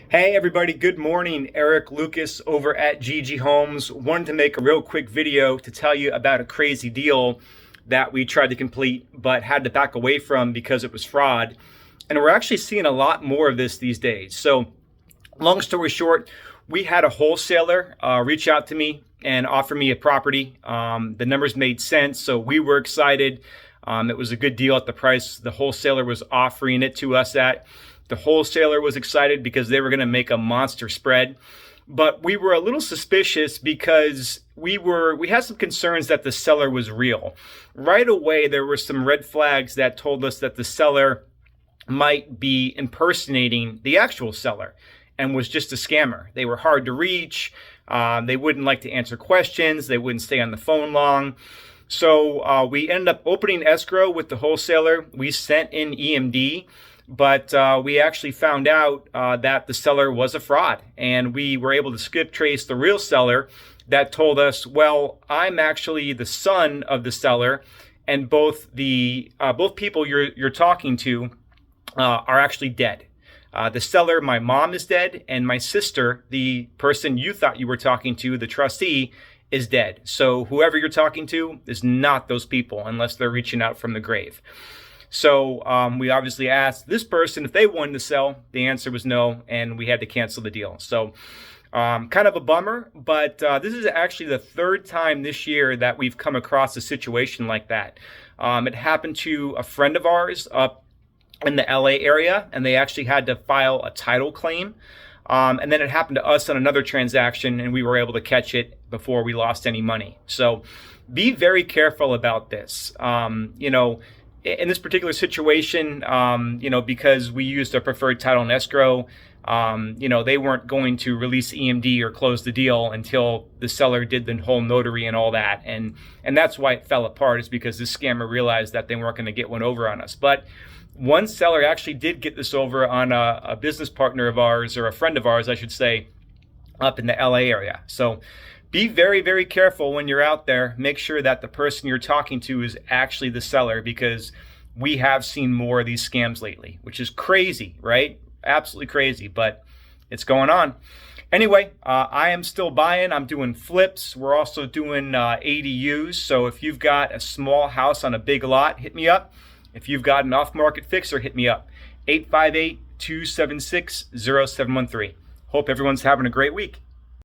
Hey everybody, good morning. Eric Lucas over at GG Homes. Wanted to make a real quick video to tell you about a crazy deal that we tried to complete but had to back away from because it was fraud. And we're actually seeing a lot more of this these days. So long story short, we had a wholesaler reach out to me and offer me a property. The numbers made sense, so we were excited. It was a good deal at the price the wholesaler was offering it to us at. The wholesaler was excited because they were going to make a monster spread. But we were a little suspicious because we had some concerns that the seller was real. Right away, there were some red flags that told us that the seller might be impersonating the actual seller and was just a scammer. They were hard to reach. They wouldn't like to answer questions. They wouldn't stay on the phone long. So we ended up opening escrow with the wholesaler. We sent in EMD. But we actually found out that the seller was a fraud, and we were able to skip trace the real seller that told us, well, I'm actually the son of the seller, and both people you're talking to are actually dead. The seller, my mom, is dead, and my sister, the person you thought you were talking to, the trustee, is dead. So whoever you're talking to is not those people unless they're reaching out from the grave. So we obviously asked this person if they wanted to sell. The answer was no, and we had to cancel the deal. So kind of a bummer, but this is actually the third time this year that we've come across a situation like that. It happened to a friend of ours up in the LA area, and they actually had to file a title claim. And then it happened to us on another transaction, and we were able to catch it before we lost any money. So be very careful about this. In this particular situation, because we used a preferred title and escrow, they weren't going to release EMD or close the deal until the seller did the whole notary and all that. And that's why it fell apart, is because this scammer realized that they weren't going to get one over on us. But one seller actually did get this over on a business partner of ours, or a friend of ours, I should say, up in the LA area. So be very, very careful when you're out there. Make sure that the person you're talking to is actually the seller, because we have seen more of these scams lately, which is crazy, right? Absolutely crazy, but it's going on. Anyway, I am still buying. I'm doing flips. We're also doing ADUs. So if you've got a small house on a big lot, hit me up. If you've got an off-market fixer, hit me up. 858-276-0713. Hope everyone's having a great week.